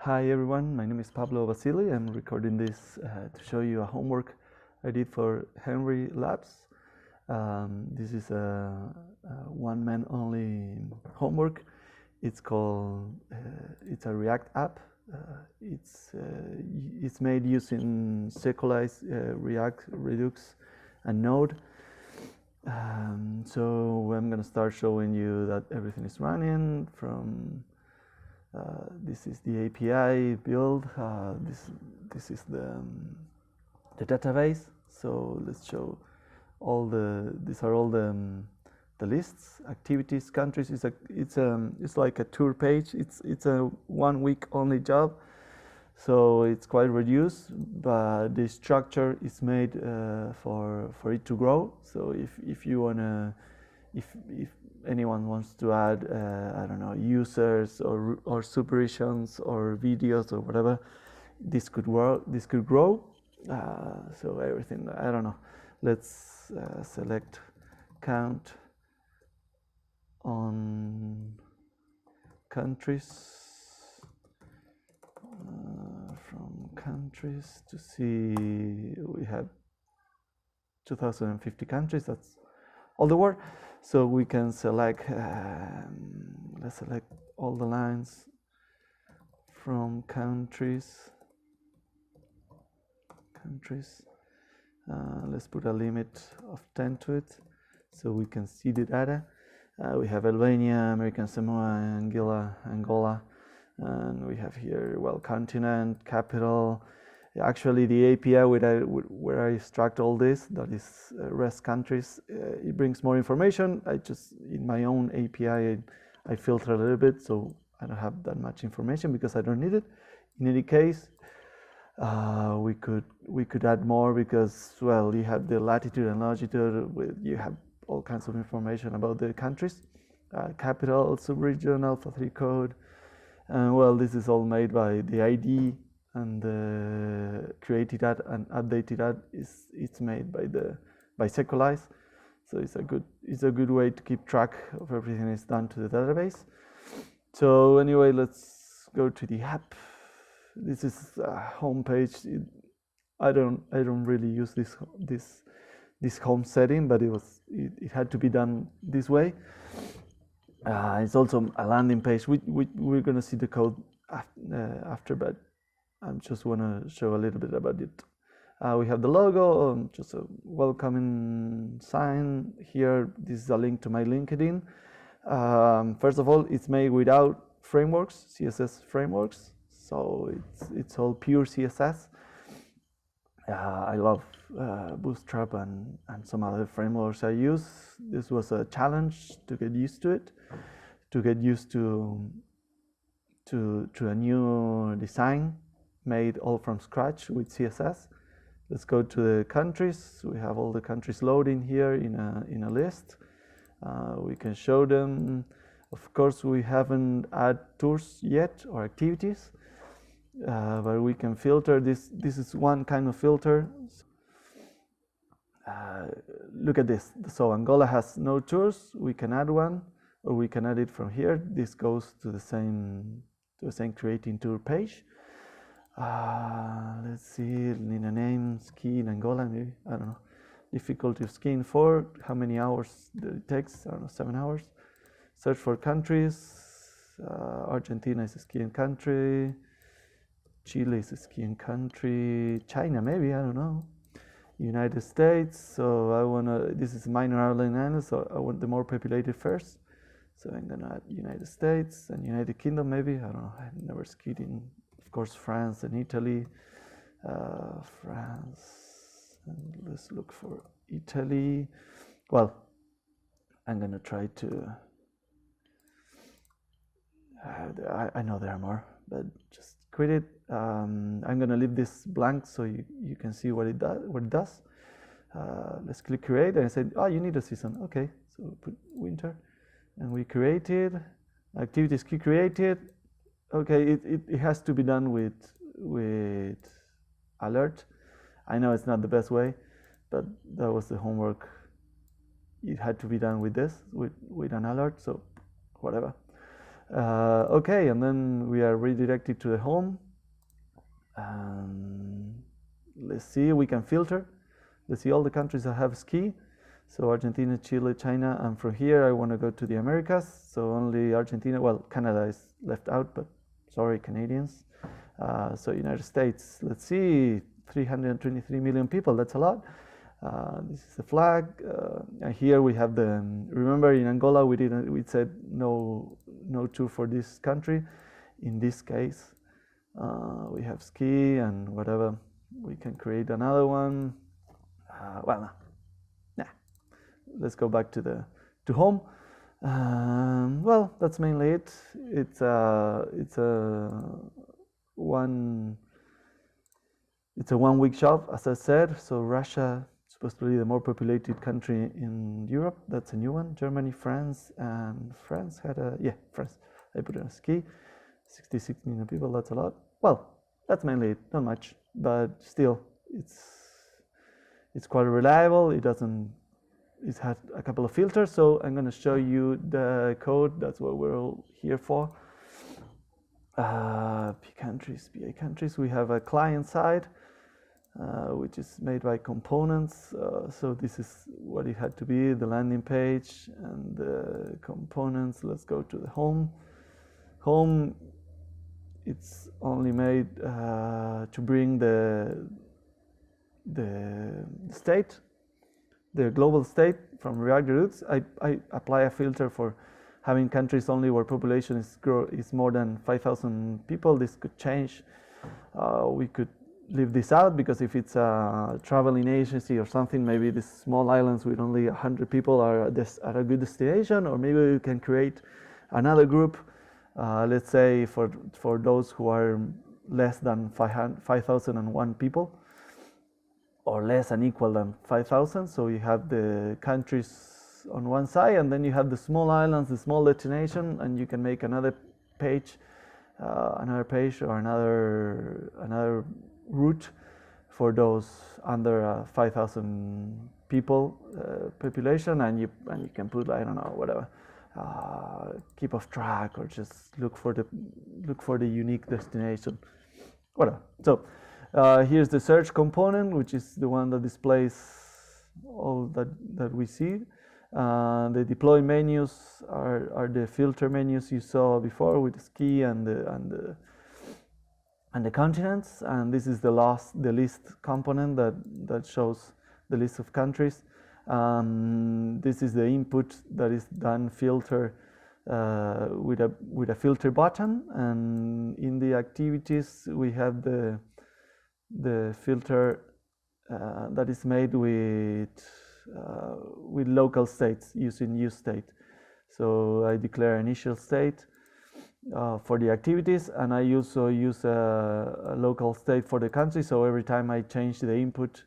Hi everyone, my name is Basili. I'm recording this to show you a homework I did for Henry Labs. This is a one-man only homework. It's called, it's a React app. It's made using Sequelize, React, Redux, and Node. So I'm going to start showing you that everything is running from this is the API build. This is the database. So let's show all these are all the lists, activities, countries. It's like a tour page. It's a 1 week only job, so it's quite reduced. But the structure is made for it to grow. So if you wanna if anyone wants to add, I don't know, users or supervisions or videos or whatever, this could work. This could grow. So everything, I don't know. Let's select count on countries from countries to see we have 2050 countries. That's all the world. So we can select, let's select all the lines from countries. Let's put a limit of 10 to it so we can see the data. We have Albania, American Samoa, Angola, and we have here, well, continent, capital. Actually, the API where I extract all this, that is REST countries, it brings more information. In my own API, I filter a little bit, so I don't have that much information because I don't need it. In any case, we could add more because, well, you have the latitude and longitude. You have all kinds of information about the countries, capital, subregion, alpha-3 code, and well, this is all made by the ID. And the created ad and updated ad it's made by Sequelize, so it's a good way to keep track of everything is done to the database. So anyway, let's go to the app. This is a home page. I don't really use this home setting, but it had to be done this way. It's also a landing page. We're gonna see the code after, but I just want to show a little bit about it. We have the logo, just a welcoming sign here. This is a link to my LinkedIn. First of all, it's made without frameworks, CSS frameworks, so it's all pure CSS. I love Bootstrap and some other frameworks I use. This was a challenge to get used to it, to get used to a new design made all from scratch with CSS. Let's go to the countries. We have all the countries loading here in a list. We can show them. Of course, we haven't added tours yet or activities, but we can filter this. This is one kind of filter. Look at this. So Angola has no tours. We can add one, or we can add it from here. This goes to the same creating tour page. Let's see, need a name, ski in Angola, maybe, I don't know. Difficulty of skiing 4, how many hours it takes, I don't know, 7 hours. Search for countries, Argentina is a skiing country, Chile is a skiing country, China maybe, I don't know. United States, so this is minor island, so I want the more populated first. So I'm gonna add United States and United Kingdom maybe, I don't know, I've never skied in, of course, France and Italy. France, and let's look for Italy. Well, I'm gonna try to. I know there are more, but just quit it. I'm gonna leave this blank so you can see what it does. Let's click create, and I said, oh, you need a season. Okay, so put winter, and we created activities key created. Okay, it has to be done with alert. I know it's not the best way, but that was the homework. It had to be done with this, with an alert, so whatever. Okay, and then we are redirected to the home. Let's see, we can filter. Let's see all the countries that have ski. So Argentina, Chile, China, and from here I want to go to the Americas. So only Argentina, well, Canada is left out, but sorry, Canadians. So United States, let's see, 323 million people, that's a lot. This is the flag, and here we have the, remember in Angola we said no tour for this country. In this case, we have ski and whatever. We can create another one. Well, nah. Let's go back to home. Well, that's mainly it. It's a 1 week shop, as I said. So Russia, supposed to be the more populated country in Europe. That's a new one. Germany, France, and France had France. I put it on ski. 66 million people. That's a lot. Well, that's mainly it. Not much, but still, it's quite reliable. It had a couple of filters. So I'm going to show you the code. That's what we're all here for. PA countries. We have a client side, which is made by components. So this is what it had to be, the landing page and the components. Let's go to the home. Home, it's only made to bring the state, the global state from React Redux. I apply a filter for having countries only where population is more than 5,000 people. This could change. We could leave this out, because if it's a traveling agency or something, maybe these small islands with only 100 people are a good destination, or maybe we can create another group, let's say for those who are less than 5,001 people, or less and equal than 5,000. So you have the countries on one side, and then you have the small islands, the small destination, and you can make another page or another route for those under 5,000 people population, and you can put, I don't know, whatever, keep of track, or just look for the unique destination, whatever. So here's the search component, which is the one that displays all that we see. The deploy menus are the filter menus you saw before with the ski and the continents, and this is the list component that shows the list of countries. This is the input that is done filter with a filter button, and in the activities we have the filter that is made with local states using useState. So I declare initial state for the activities, and I also use a local state for the country. So every time I change the input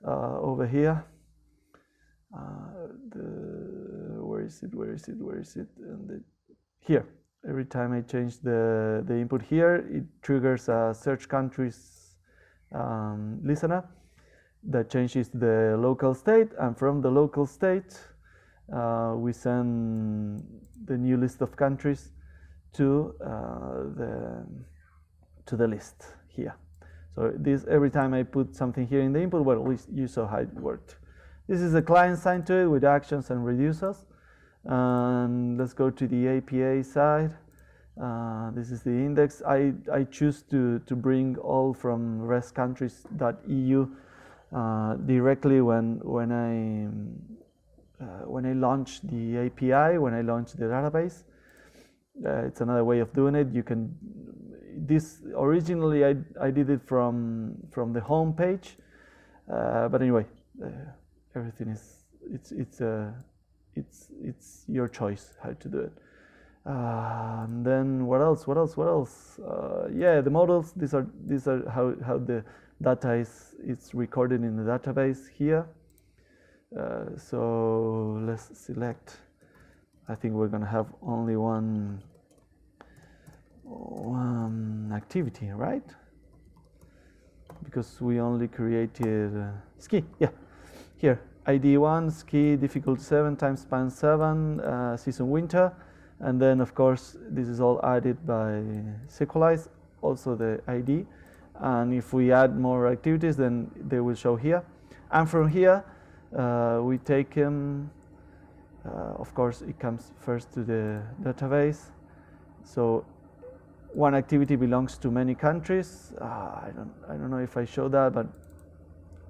over here, where is it? And here, every time I change the input here, it triggers a search countries listener that changes the local state, and from the local state we send the new list of countries to the list here. So this, every time I put something here in the input, well, you saw how it worked. This is the client side to it with actions and reducers. And let's go to the APA side. This is the index. I choose to bring all from REST countries.eu directly when I launch the API, when I launch the database. It's another way of doing it. You can. This originally I did it from the home page, but anyway, everything is it's your choice how to do it. And then what else? Yeah, the models. These are how the data is recorded in the database here. So let's select. I think we're gonna have only one activity, right? Because we only created ski. Yeah, here ID 1 ski difficulty 7 time span 7 season winter. And then of course this is all added by Sequelize, also the ID. And if we add more activities, then they will show here. And from here we take them, of course it comes first to the database. So one activity belongs to many countries. I don't know if I show that, but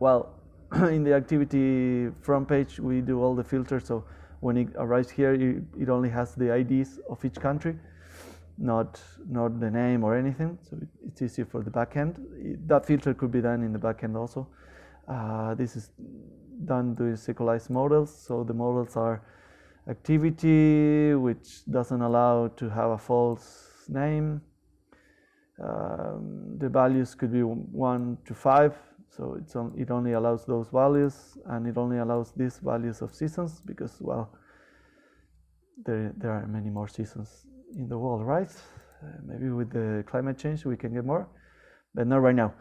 well, in the activity front page we do all the filters, so when it arrives here it only has the IDs of each country, not the name or anything, so it's easy for the backend. That filter could be done in the backend also. This is done doing Sequelize models, so the models are activity, which doesn't allow to have a false name. The values could be 1 to 5, so it only allows those values, and it only allows these values of seasons because, well, there are many more seasons in the world, right? Maybe with the climate change we can get more, but not right now.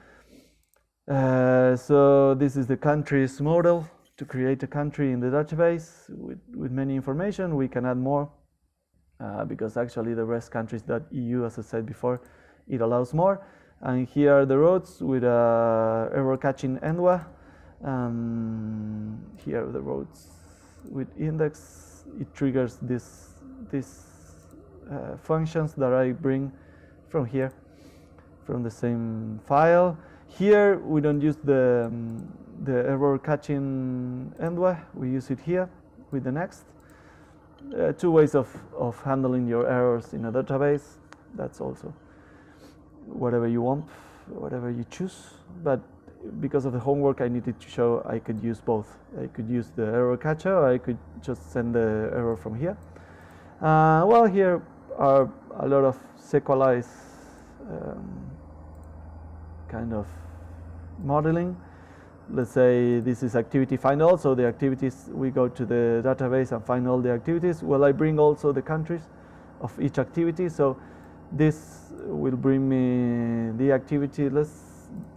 So this is the countries model to create a country in the database with many information. We can add more because actually the rest countries.eu, as I said before, it allows more. And here are the roads with error catching endwa. Here are the roads with index. It triggers these functions that I bring from here, from the same file. Here we don't use the error catching endwa. We use it here with the next. Two ways of handling your errors in a database. That's also whatever you want, whatever you choose, but because of the homework I needed to show I could use both. I could use the error catcher, or I could just send the error from here. Well, here are a lot of Sequelize kind of modeling. Let's say this is activity find all, so the activities, we go to the database and find all the activities. Well, I bring also the countries of each activity, so this will bring me the activity.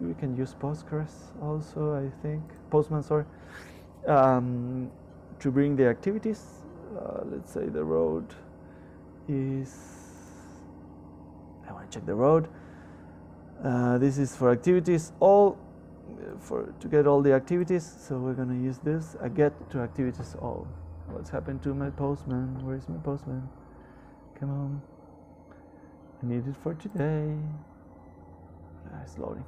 We can use Postgres also, I think, Postman, sorry, to bring the activities. Let's say the road is, I want to check the road. This is for activities, to get all the activities, so we're going to use this, a get to activities all. What's happened to my Postman? Where is my Postman? Come on. I need it for today. It's loading.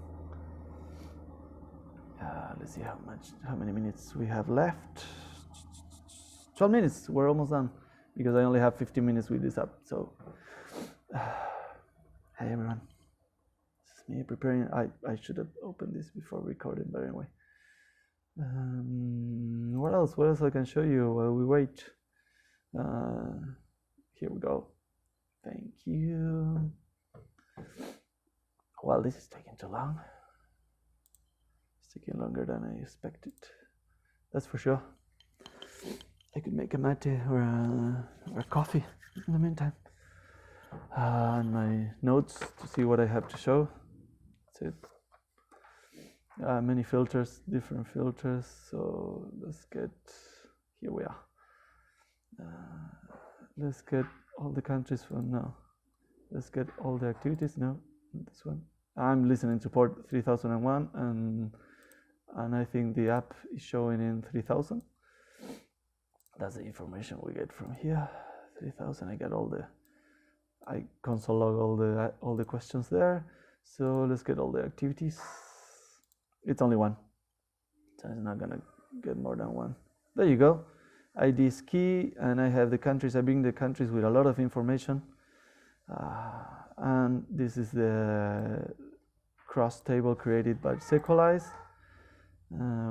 Let's see how many minutes we have left. 12 minutes. We're almost done because I only have 15 minutes with this app. So, hey everyone, this is me preparing. I should have opened this before recording, but anyway. What else? What else I can show you while we wait? Here we go. Thank you. Well, this is taking too long. It's taking longer than I expected. That's for sure. I could make a mate or a coffee in the meantime. And my notes to see what I have to show. That's it. Many filters, different filters. So let's get, here we are. Let's get all the countries from now. Let's get all the activities now. This one. I'm listening to port 3001, and I think the app is showing in 3000. That's the information we get from here. 3000. I get I console log all the questions there. So let's get all the activities. It's only one, so it's not gonna get more than one. There you go. ID is key, and I have the countries. I bring the countries with a lot of information, and this is the cross table created by Sequelize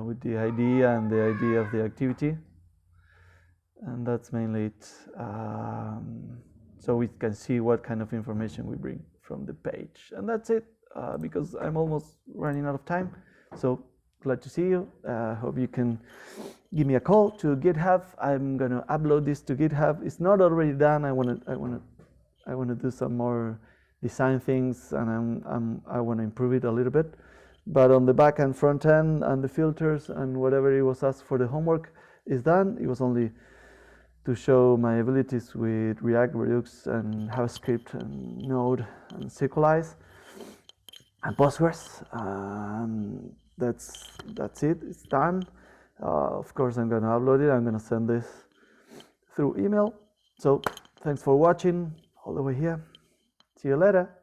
with the ID and the ID of the activity, and that's mainly it. So we can see what kind of information we bring from the page, and that's it. Because I'm almost running out of time, so glad to see you. Hope you can give me a call to GitHub. I'm gonna upload this to GitHub. It's not already done. I wanna do some more design things, and I wanna improve it a little bit. But on the back and front end and the filters and whatever it was asked for the homework is done. It was only to show my abilities with React, Redux, and JavaScript, and Node, and SQLize, and Postgres. That's it. It's done. Of course, I'm gonna upload it. I'm gonna send this through email. So thanks for watching all the way here. See you later.